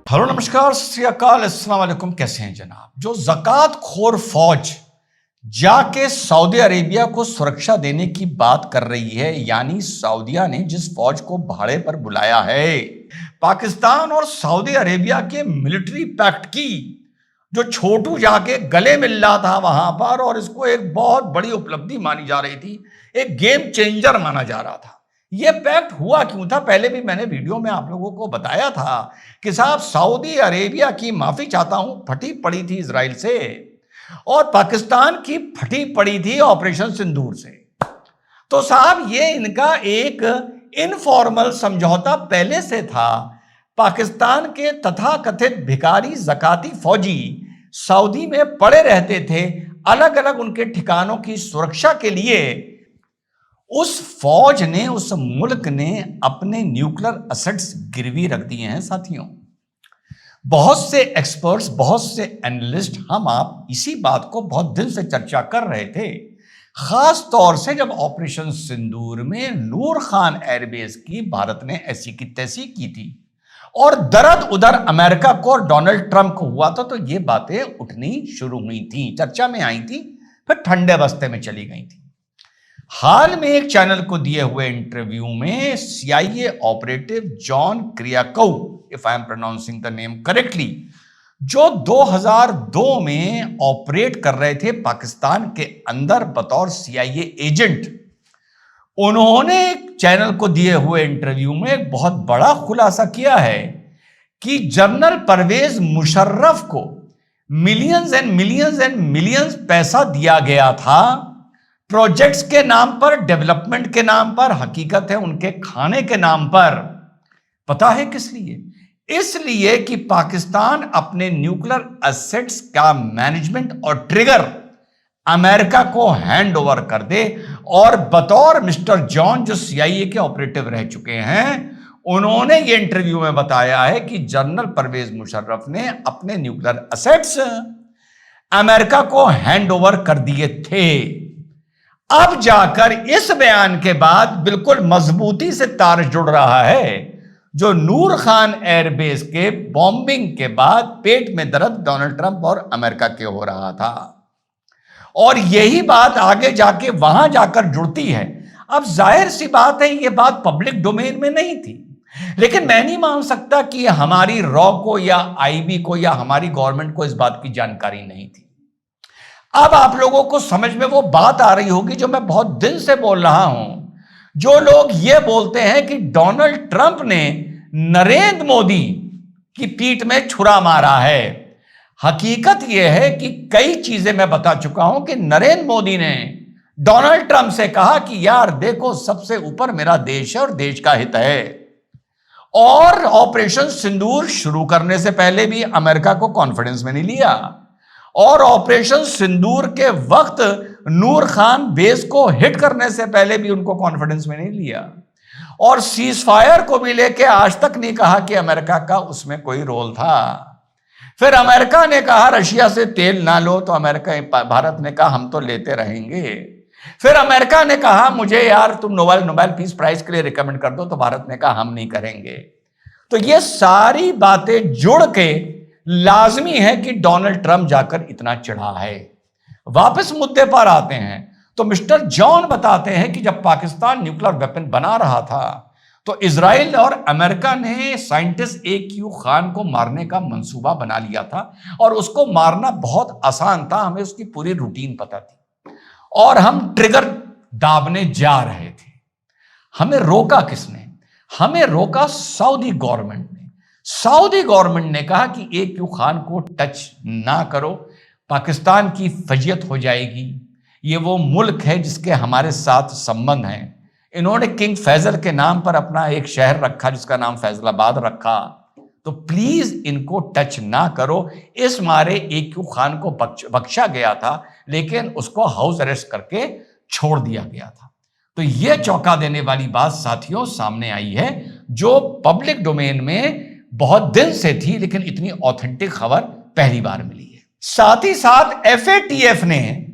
Hello नमस्कार सत श्री अकाल अस्सलाम वालेकुम। कैसे हैं जनाब? जो ज़कात खोर फौज जाके सऊदी अरेबिया को सुरक्षा देने की बात कर रही है, यानी सऊदिया ने जिस फौज को भाड़े पर बुलाया है, पाकिस्तान और सऊदी अरेबिया के मिलिट्री पैक्ट की जो छोटू जाके गले मिल रहा था वहां पर, और इसको एक बहुत बड़ी उपलब्धि मानी जा रही थी, एक गेम चेंजर माना जा रहा था। यह पैक्ट हुआ क्यों था? पहले भी मैंने वीडियो में आप लोगों को बताया था कि साहब सऊदी अरेबिया की माफी चाहता हूं, फटी पड़ी थी इजराइल से, और पाकिस्तान की फटी पड़ी थी ऑपरेशन सिंदूर से। तो साहब ये इनका एक इनफॉर्मल समझौता पहले से था। पाकिस्तान के तथाकथित भिखारी ज़काती फौजी सऊदी में पड़े रहते थे, अलग अलग उनके ठिकानों की सुरक्षा के लिए उस फौज ने, उस मुल्क ने अपने न्यूक्लियर एसेट्स गिरवी रख दिए हैं साथियों। बहुत से एक्सपर्ट्स, बहुत से एनालिस्ट, हम आप इसी बात को बहुत दिन से चर्चा कर रहे थे, खास तौर से जब ऑपरेशन सिंदूर में नूर खान एयरबेस की भारत ने ऐसी की तैसी की थी और दरद उधर अमेरिका को और डोनाल्ड ट्रंप को हुआ था, तो ये बातें उठनी शुरू हुई थी, चर्चा में आई थी, फिर ठंडे बस्ते में चली गई थी। हाल में एक चैनल को दिए हुए इंटरव्यू में CIA operative John Kiriakou, if I am pronouncing the name correctly, जो 2002 में ऑपरेट कर रहे थे पाकिस्तान के अंदर बतौर CIA एजेंट, उन्होंने चैनल को दिए हुए इंटरव्यू में एक बहुत बड़ा खुलासा किया है कि जनरल परवेज मुशर्रफ को millions and millions and millions पैसा दिया गया था प्रोजेक्ट्स के नाम पर, डेवलपमेंट के नाम पर, हकीकत है उनके खाने के नाम पर। पता है किस लिए? इसलिए कि पाकिस्तान अपने न्यूक्लियर एसेट्स का मैनेजमेंट और ट्रिगर अमेरिका को हैंड ओवर कर दे। और बतौर मिस्टर जॉन, जो CIA के ऑपरेटिव रह चुके हैं, उन्होंने ये इंटरव्यू में बताया है कि जनरल परवेज मुशर्रफ ने अपने न्यूक्लियर एसेट्स अमेरिका को हैंड ओवर कर दिए थे। अब जाकर इस बयान के बाद बिल्कुल मजबूती से तार जुड़ रहा है, जो नूर खान एयरबेस के बॉम्बिंग के बाद पेट में दर्द डोनाल्ड ट्रंप और अमेरिका के हो रहा था, और यही बात आगे जाके वहां जाकर जुड़ती है। अब जाहिर सी बात है, यह बात पब्लिक डोमेन में नहीं थी, लेकिन मैं नहीं मान सकता कि हमारी रॉ को या IB को या हमारी गवर्नमेंट को इस बात की जानकारी नहीं थी। अब आप लोगों को समझ में वो बात आ रही होगी जो मैं बहुत दिन से बोल रहा हूं। जो लोग ये बोलते हैं कि डोनाल्ड ट्रंप ने नरेंद्र मोदी की पीठ में छुरा मारा है, हकीकत यह है कि कई चीजें मैं बता चुका हूं कि नरेंद्र मोदी ने डोनाल्ड ट्रंप से कहा कि यार देखो, सबसे ऊपर मेरा देश है और देश का हित है। और ऑपरेशन सिंदूर शुरू करने से पहले भी अमेरिका को कॉन्फिडेंस में नहीं लिया, और ऑपरेशन सिंदूर के वक्त नूर खान बेस को हिट करने से पहले भी उनको कॉन्फिडेंस में नहीं लिया, और सीज फायर को भी लेके आज तक नहीं कहा कि अमेरिका का उसमें कोई रोल था। फिर अमेरिका ने कहा रशिया से तेल ना लो, तो भारत ने कहा हम तो लेते रहेंगे। फिर अमेरिका ने कहा मुझे यार तुम नोबेल पीस प्राइज के लिए रिकमेंड कर दो, तो भारत ने कहा हम नहीं करेंगे। तो ये सारी बातें जुड़ के लाजमी है कि डोनाल्ड ट्रंप जाकर इतना चिढ़ा है। वापस मुद्दे पर आते हैं तो मिस्टर जॉन बताते हैं कि जब पाकिस्तान न्यूक्लियर वेपन बना रहा था तो इजराइल और अमेरिका ने साइंटिस्ट AQ खान को मारने का मंसूबा बना लिया था, और उसको मारना बहुत आसान था, हमें उसकी पूरी रूटीन पता थी, और हम ट्रिगर दाबने जा रहे थे। हमें रोका किसने? हमें रोका सऊदी गवर्नमेंट ने। सऊदी गवर्नमेंट ने कहा कि AQ खान को टच ना करो, पाकिस्तान की फजियत हो जाएगी, ये वो मुल्क है जिसके हमारे साथ संबंध हैं। इन्होंने किंग फैजल के नाम पर अपना एक शहर रखा जिसका नाम फैजलाबाद रखा, तो प्लीज इनको टच ना करो। इस मारे AQ खान को बख्शा गया था, लेकिन उसको हाउस अरेस्ट करके छोड़ दिया गया था। तो यह चौंका देने वाली बात साथियों सामने आई है, जो पब्लिक डोमेन में बहुत दिन से थी, लेकिन इतनी ऑथेंटिक खबर पहली बार मिली है। साथ ही साथ FATF ने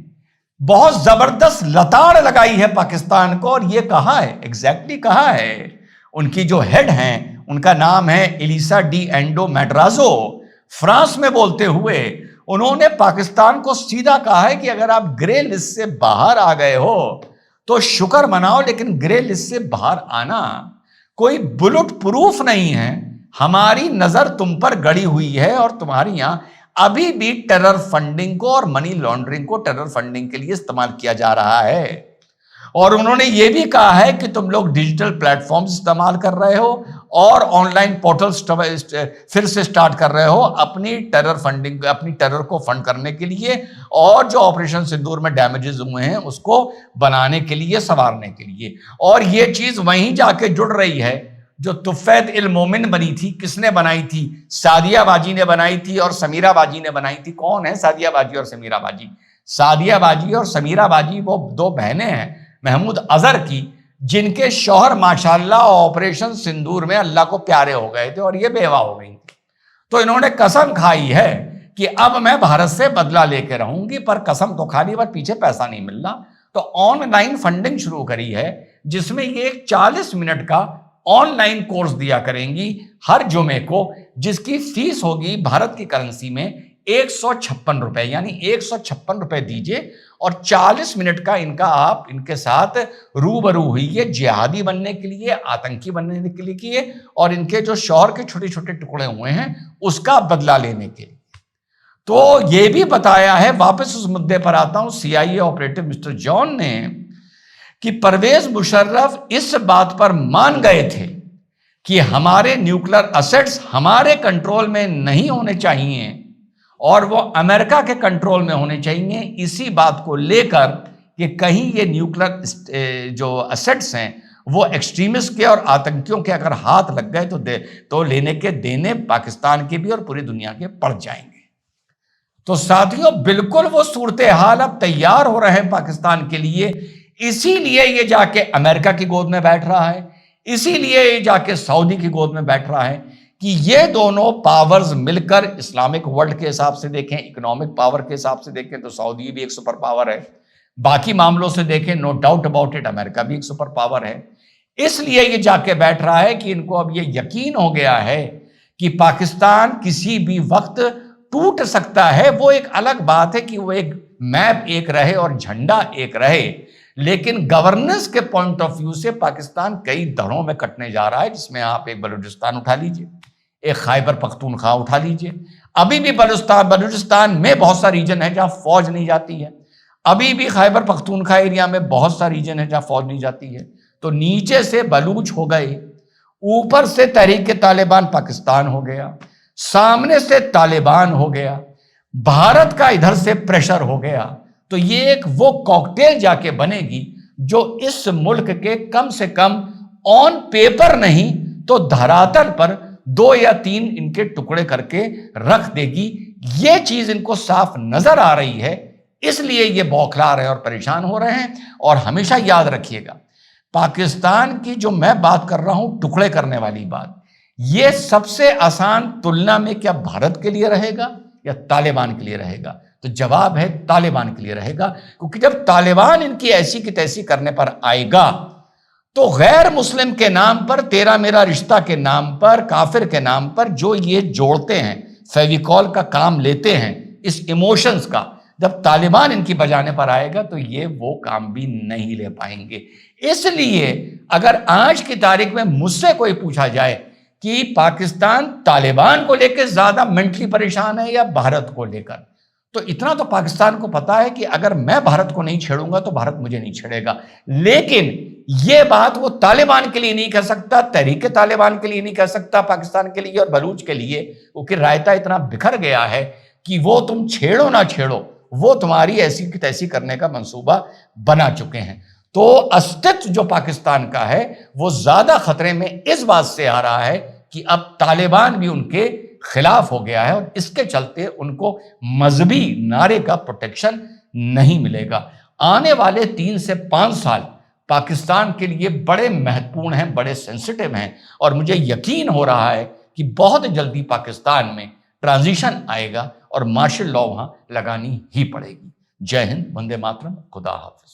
बहुत जबरदस्त लताड़ लगाई है पाकिस्तान को, और यह कहा है, एग्जैक्टली कहा है, उनकी जो हेड हैं उनका नाम है एलिसा डी एंडो मैड्राजो, फ्रांस में बोलते हुए उन्होंने पाकिस्तान को सीधा कहा है कि अगर आप ग्रे लिस्ट से बाहर आ गए हो तो शुक्र मनाओ, लेकिन ग्रे लिस्ट से बाहर आना कोई बुलेट प्रूफ नहीं है। हमारी नजर तुम पर गड़ी हुई है और तुम्हारी यहां अभी भी टेरर फंडिंग को और मनी लॉन्ड्रिंग को टेरर फंडिंग के लिए इस्तेमाल किया जा रहा है। और उन्होंने यह भी कहा है कि तुम लोग डिजिटल प्लेटफॉर्म्स इस्तेमाल कर रहे हो और ऑनलाइन पोर्टल्स फिर से स्टार्ट कर रहे हो अपनी टेरर फंडिंग, अपनी टेरर को फंड करने के लिए, और जो ऑपरेशन सिंदूर में डैमेजेस हुए हैं उसको बनाने के लिए, संवारने के लिए। और यह चीज वहीं जाके जुड़ रही है जो तुफैत इल मोमिन बनी थी। किसने बनाई थी? सादिया बाजी ने बनाई थी और समीरा बाजी ने बनाई थी। कौन है सादिया बाजी और समीरा बाजी? सादिया बाजी और समीरा बाजी वो दो बहनें हैं महमूद अजहर की, जिनके शौहर माशाल्लाह ऑपरेशन सिंदूर में अल्लाह को प्यारे हो गए थे और ये बेवा हो गई थी। तो इन्होंने कसम खाई है कि अब मैं भारत से बदला लेके रहूंगी, पर कसम तो खा ली, पर पीछे पैसा नहीं मिल रहा। तो ऑनलाइन फंडिंग शुरू करी है, जिसमें ये एक 40 मिनट का ऑनलाइन कोर्स दिया करेंगी हर जुमे को, जिसकी फीस होगी भारत की करेंसी में 156 रुपए, यानी 156 रुपए दीजिए और 40 मिनट का इनका आप इनके साथ रूबरू हुई जिहादी बनने के लिए, आतंकी बनने के लिए, और इनके जो शौहर के छोटे छोटे टुकड़े हुए हैं उसका बदला लेने के लिए। तो यह भी बताया है, वापस उस मुद्दे पर आता हूं, CIA ऑपरेटिव मिस्टर जॉन ने, कि परवेज मुशर्रफ इस बात पर मान गए थे कि हमारे न्यूक्लियर असेट्स हमारे कंट्रोल में नहीं होने चाहिए और वो अमेरिका के कंट्रोल में होने चाहिए, इसी बात को लेकर कि कहीं ये न्यूक्लियर जो असेट्स हैं वो एक्सट्रीमिस्ट के और आतंकियों के अगर हाथ लग गए तो लेने के देने पाकिस्तान के भी और पूरी दुनिया के पड़ जाएंगे। तो साथियों, बिल्कुल वो सूरत हाल अब तैयार हो रहे हैं पाकिस्तान के लिए। इसीलिए ये जाके अमेरिका की गोद में बैठ रहा है, इसीलिए ये जाके सऊदी की गोद में बैठ रहा है कि ये दोनों पावर्स मिलकर, इस्लामिक वर्ल्ड के हिसाब से देखें, इकोनॉमिक पावर के हिसाब से देखें तो सऊदी भी एक सुपर पावर है, बाकी मामलों से देखें no doubt about it America भी एक सुपर पावर है। इसलिए ये जाके बैठ रहा है कि इनको अब ये यकीन हो गया है कि पाकिस्तान किसी भी वक्त टूट सकता है। वो एक अलग बात है कि वो एक मैप एक रहे और झंडा एक रहे, लेकिन गवर्नेंस के पॉइंट ऑफ व्यू से पाकिस्तान कई दड़ों में कटने जा रहा है, जिसमें आप एक बलूचिस्तान उठा लीजिए, एक खैबर पख्तूनख्वा उठा लीजिए। अभी भी बलूचिस्तान में बहुत सा रीजन है जहां फौज नहीं जाती है, अभी भी खैबर पख्तूनख्वा एरिया में बहुत सा रीजन है जहां फौज नहीं जाती है। तो नीचे से बलूच हो गए, ऊपर से तहरीक तालिबान पाकिस्तान हो गया, सामने से तालिबान हो गया, भारत का इधर से प्रेशर हो गया। तो ये एक वो कॉकटेल जाके बनेगी जो इस मुल्क के कम से कम ऑन पेपर नहीं तो धरातल पर 2 या 3 इनके टुकड़े करके रख देगी। ये चीज इनको साफ नजर आ रही है, इसलिए ये बौखला रहे और परेशान हो रहे हैं। और हमेशा याद रखिएगा, पाकिस्तान की जो मैं बात कर रहा हूं टुकड़े करने वाली बात, ये सबसे आसान तुलना में क्या भारत के लिए रहेगा या तालिबान के लिए रहेगा? तो जवाब है तालिबान के लिए रहेगा, क्योंकि जब तालिबान इनकी ऐसी की तैसी करने पर आएगा तो गैर मुस्लिम के नाम पर, तेरा मेरा रिश्ता के नाम पर, काफिर के नाम पर जो ये जोड़ते हैं, फेविकॉल का काम लेते हैं इस इमोशंस का, जब तालिबान इनकी बजाने पर आएगा तो ये वो काम भी नहीं ले पाएंगे। इसलिए अगर आज की तारीख में मुझसे कोई पूछा जाए कि पाकिस्तान तालिबान को लेकर ज्यादा मेंटली परेशान है या भारत को लेकर, तो इतना तो पाकिस्तान को पता है कि अगर मैं भारत को नहीं छेड़ूंगा तो भारत मुझे नहीं छेड़ेगा। लेकिन यह बात वो तालिबान के लिए नहीं कह सकता, तहरीक तालिबान के लिए नहीं कह सकता, पाकिस्तान के लिए और बलूच के लिए, क्योंकि रायता इतना बिखर गया है कि वो तुम छेड़ो ना छेड़ो, वो तुम्हारी ऐसी की तैसी करने का मंसूबा बना चुके हैं। तो अस्तित्व जो पाकिस्तान का है वो ज्यादा खतरे में इस बात से आ रहा है कि अब तालिबान भी उनके खिलाफ हो गया है और इसके चलते उनको मजहबी नारे का प्रोटेक्शन नहीं मिलेगा। आने वाले 3 से 5 साल पाकिस्तान के लिए बड़े महत्वपूर्ण हैं, बड़े सेंसिटिव हैं, और मुझे यकीन हो रहा है कि बहुत जल्दी पाकिस्तान में ट्रांजिशन आएगा और मार्शल लॉ वहां लगानी ही पड़ेगी। जय हिंद, वंदे मातरम, खुदा हाफिज।